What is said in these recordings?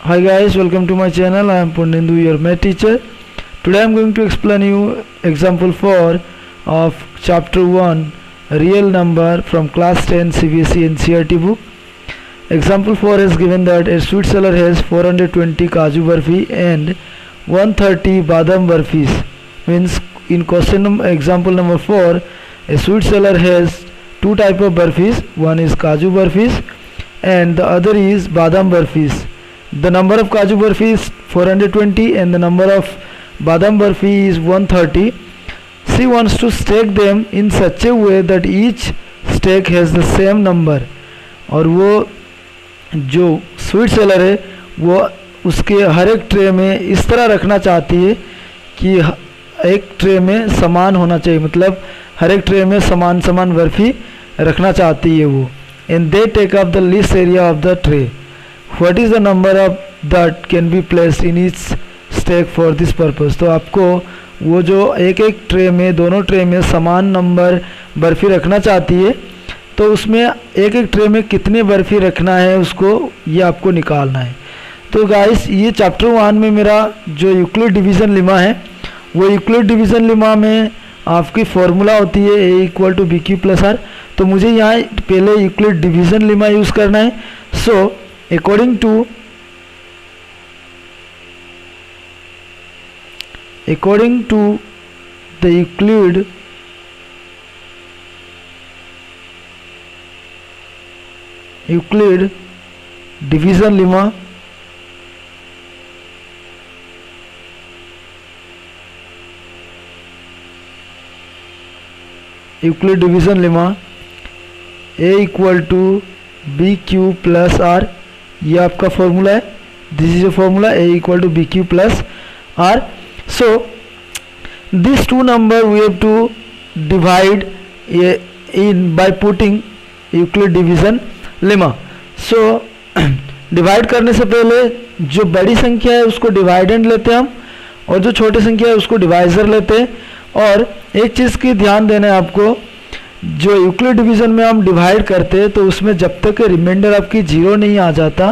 Hi guys, welcome to my channel. I am Purnendu, your math teacher. Today I am going to explain you example 4 of chapter 1 real number from class 10 CBSE NCERT book. Example 4 is given that a sweet seller has 420 Kaju Barfi and 130 Badam Barfis. Means in example number 4, a sweet seller has two type of barfis. One is Kaju Barfis and the other is Badam Barfis. The number of Kaju Barfi is 420 and the number of Badam Barfi is 130. She wants to stack them in such a way that each stack has the same number. और वो जो sweet seller है वो उसके हर एक tray में इस तरह रखना चाहती है कि एक ट्रे में समान होना चाहिए, मतलब हर एक ट्रे में समान समान बर्फ़ी रखना चाहती है वो. And they take up the least area of the tray. What is the number of that can be placed in each stack for this purpose? तो आपको वो जो एक एक ट्रे में दोनों ट्रे में समान नंबर बर्फ़ी रखना चाहती है, तो उसमें एक एक ट्रे में कितने बर्फ़ी रखना है उसको ये आपको निकालना है. तो गाइस ये चैप्टर 1 में मेरा जो यूक्लिड डिवीज़न लिमा है वो यूक्लिड डिवीज़न लिमा में आपकी फॉर्मूला होती है A equal to B Q plus R. तो मुझे यहाँ पहले यूक्लिड डिवीज़न लिमा यूज़ करना है. सो according to the Euclid division lemma, Euclid division lemma A equal to B Q plus R, ये आपका फॉर्मूला है. This is a formula A equal to B Q plus R. So this two number we have to divide in by putting Euclid division lemma. So divide करने से पहले जो बड़ी संख्या है उसको डिवाइडेंड लेते हैं हम, और जो छोटी संख्या है उसको डिवाइज़र लेते हैं. और एक चीज़ की ध्यान देना है आपको, जो यूक्लिड डिवीज़न में हम डिवाइड करते हैं तो उसमें जब तक रिमाइंडर आपकी 0 नहीं आ जाता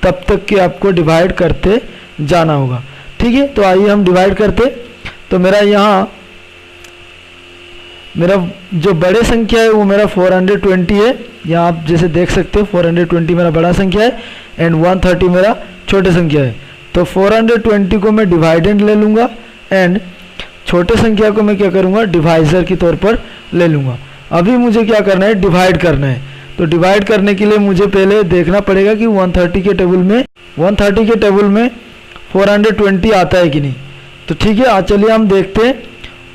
तब तक के आपको डिवाइड करते जाना होगा. ठीक है, तो आइए हम डिवाइड करते. तो मेरा यहाँ मेरा जो बड़े संख्या है वो मेरा 420 है. यहाँ आप जैसे देख सकते हो 420 मेरा बड़ा संख्या है एंड 130 मेरा छोटे संख्या है. तो 420 को मैं डिवाइडेंड ले लूँगा एंड छोटे संख्या को मैं क्या करूँगा, डिवाइज़र के तौर पर ले लूँगा. अभी मुझे क्या करना है, डिवाइड करना है. तो डिवाइड करने के लिए मुझे पहले देखना पड़ेगा कि 130 के टेबल में 420 आता है कि नहीं. तो ठीक है, आज चलिए हम देखते हैं.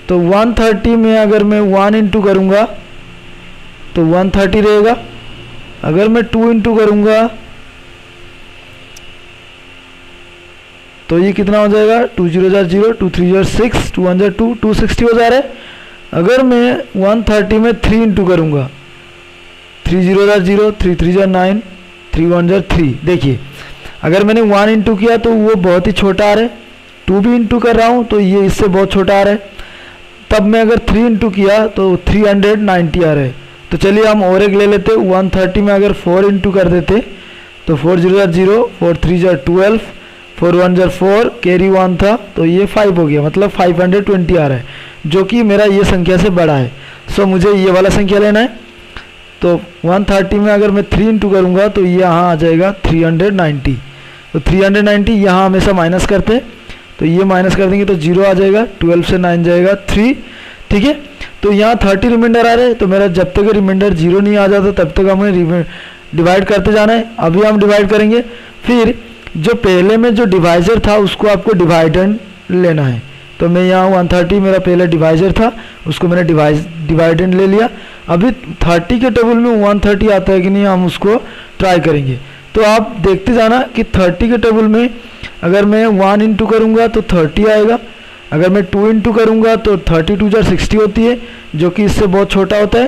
तो 130 में अगर मैं 1 इंटू करूँगा तो 130 रहेगा. अगर मैं 2 इंटू करूँगा तो ये कितना हो जाएगा, 2 0 0, 2 3 6, 2 1 2, 260 हो जा रहा है. अगर मैं 130 में 3 इंटू करूँगा, 3 0 0, 3 3 9, 3 1 3. देखिए अगर मैंने 1 इंटू किया तो वो बहुत ही छोटा आ रहा है. 2 भी इंटू कर रहा हूँ तो ये इससे बहुत छोटा आ रहा है. तब मैं अगर 3 इंटू किया तो 390 आ रहा है. तो चलिए हम और एक ले लेते. 130 में अगर 4 इंटू कर देते तो 4 0 0, 4 3 12, 4 1 4, कैरी 1 था तो ये 5 हो गया, मतलब 520 आ रहा है जो कि मेरा ये संख्या से बड़ा है. सो मुझे ये वाला संख्या लेना है. तो 130 में अगर मैं 3 इंटू करूँगा तो ये यहाँ आ जाएगा 390. तो 390 यहाँ हमेशा माइनस करते हैं, तो ये माइनस कर देंगे तो 0 आ जाएगा. 12 से 9 जाएगा 3. ठीक है, तो यहाँ 30 रिमाइंडर आ रहे हैं. तो मेरा जब तक रिमाइंडर 0 नहीं आ जाता तब तक हमें डिवाइड करते जाना है. अभी हम डिवाइड करेंगे. फिर जो पहले में जो डिवाइज़र था उसको आपको डिवाइडेंड लेना है. तो मैं यहाँ 130 मेरा पहले डिवाइज़र था उसको मैंने डिवाइडेंड ले लिया. अभी 30 के टेबल में 130 आता है कि नहीं हम उसको ट्राई करेंगे. तो आप देखते जाना कि 30 के टेबल में अगर मैं 1 इंटू करूँगा तो 30 आएगा. अगर मैं 2 इंटू करूँगा तो 32 60 होती है जो कि इससे बहुत छोटा होता है.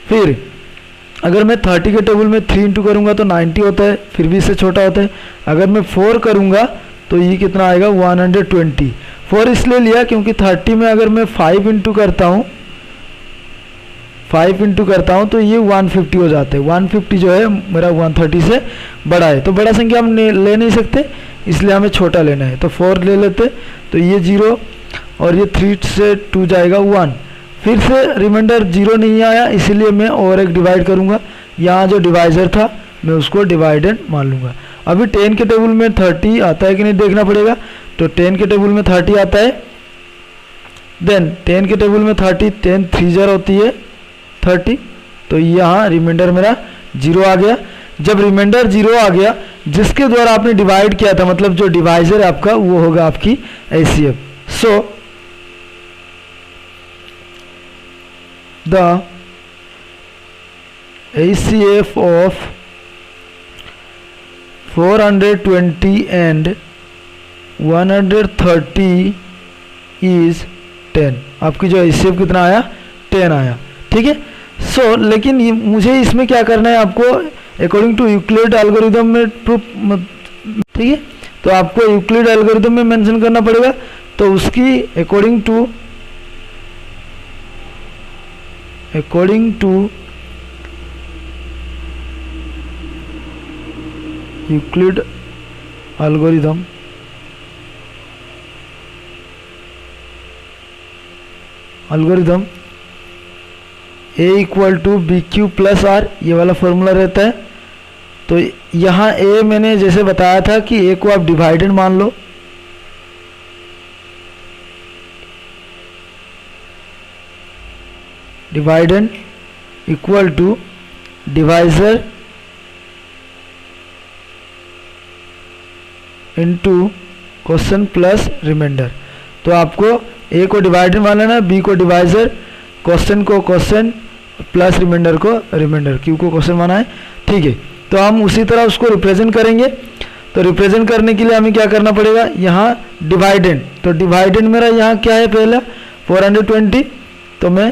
फिर अगर मैं 30 के टेबल में 3 इंटू करूँगा तो 90 होता है, फिर भी इससे छोटा होता है. अगर मैं 4 करूँगा तो ये कितना आएगा, 120. 4 इसलिए लिया क्योंकि 30 में अगर मैं 5 इंटू करता हूँ 5 इंटू करता हूँ तो ये 150 हो जाते हैं। 150 जो है मेरा 130 से बड़ा है, तो बड़ा संख्या हम ले नहीं सकते, इसलिए हमें छोटा लेना है। तो 4 ले लेते, तो ये 0 और ये 3 से 2 जाएगा 1। फिर से रिमाइंडर 0 नहीं आया, इसीलिए मैं और एक डिवाइड करूँगा। यहाँ जो डिवाइजर था मैं उसको डिवाइडेड मान लूँगा। अभी 10 के टेबल में 30 आता है कि नहीं देखना पड़ेगा। तो 10 के टेबल में 30 आता है, देन 10 के टेबल में 30, 10 3 जार होती है 30, तो यहाँ रिमाइंडर मेरा 0 आ गया। जब रिमाइंडर 0 आ गया, जिसके द्वारा आपने डिवाइड किया था, मतलब जो डिवाइजर है आपका, वो होगा आपकी HCF। So the HCF of 420 and 130 is 10। आपकी जो HCF कितना आया, 10 आया, ठीक है। सो लेकिन मुझे इसमें क्या करना है, आपको अकॉर्डिंग टू यूक्लिड एल्गोरिथम में प्रूफ, ठीक है, तो आपको यूक्लिड एल्गोरिथम में मेंशन करना पड़ेगा। तो उसकी according to Euclid algorithm A equal to BQ plus R, ये वाला फॉर्मूला रहता है। तो यहाँ A मैंने जैसे बताया था कि A को आप डिवाइडेड मान लो, divided equal to divisor into question plus remainder. तो आपको A को डिवाइडेड मान लेना, B को डिवाइजर, क्वेश्चन को क्वेश्चन प्लस रिमाइंडर को रिमाइंडर, Q को क्वेश्चन माना है, ठीक है। तो हम उसी तरह उसको रिप्रेजेंट करेंगे। तो रिप्रेजेंट करने के लिए हमें क्या करना पड़ेगा, यहाँ डिवाइडेड, तो डिवाइडेड मेरा यहाँ क्या है, पहला 420, तो मैं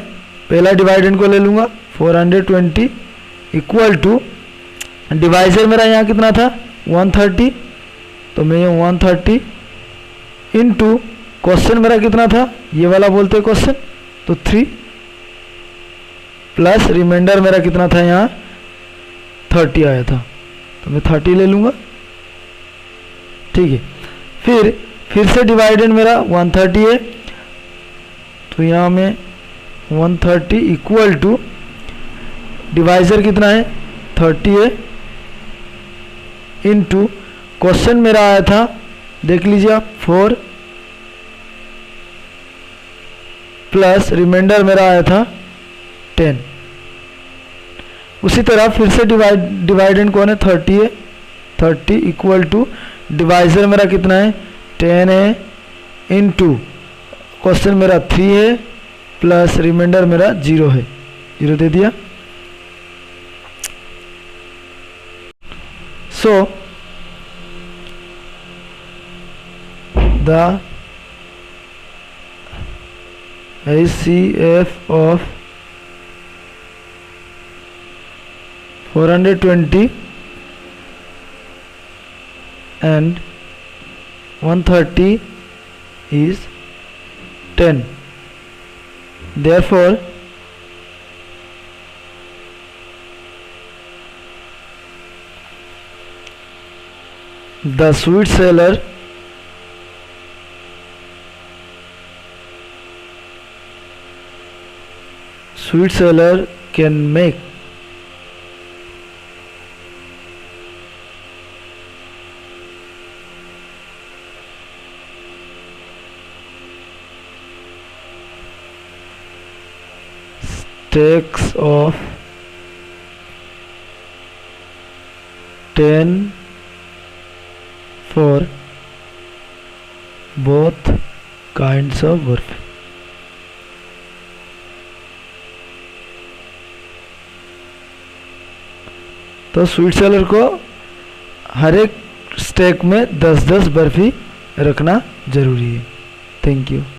पहला डिवाइडेड को ले लूँगा 420 इक्वल टू डिवाइजर मेरा यहाँ कितना था 130, तो मैं ये 130 इनटू क्वेश्चन मेरा कितना था, ये वाला बोलते क्वेश्चन, तो 3 प्लस रिमाइंडर मेरा कितना था, यहाँ 30 आया था, तो मैं 30 ले लूँगा, ठीक है। फिर से डिवाइडेड मेरा 130 है, तो यहाँ मैं 130 इक्वल टू डिवाइजर कितना है 30 है इनटू क्वेश्चन मेरा आया था, देख लीजिए आप 4 प्लस रिमाइंडर मेरा आया था 10। उसी तरह फिर से डिवाइडेंड कौन है 30 है, 30 इक्वल टू डिवाइजर मेरा कितना है 10 है इनटू क्वेश्चन मेरा 3 है प्लस रिमाइंडर मेरा 0 है, 0 दे दिया। सो the HCF of 420 and 130 is 10. Therefore, the sweet seller can make stacks of 10 for both kinds of burfi. तो स्वीट सेलर को हर एक स्टैक में 10-10 बर्फी रखना जरूरी है। Thank you.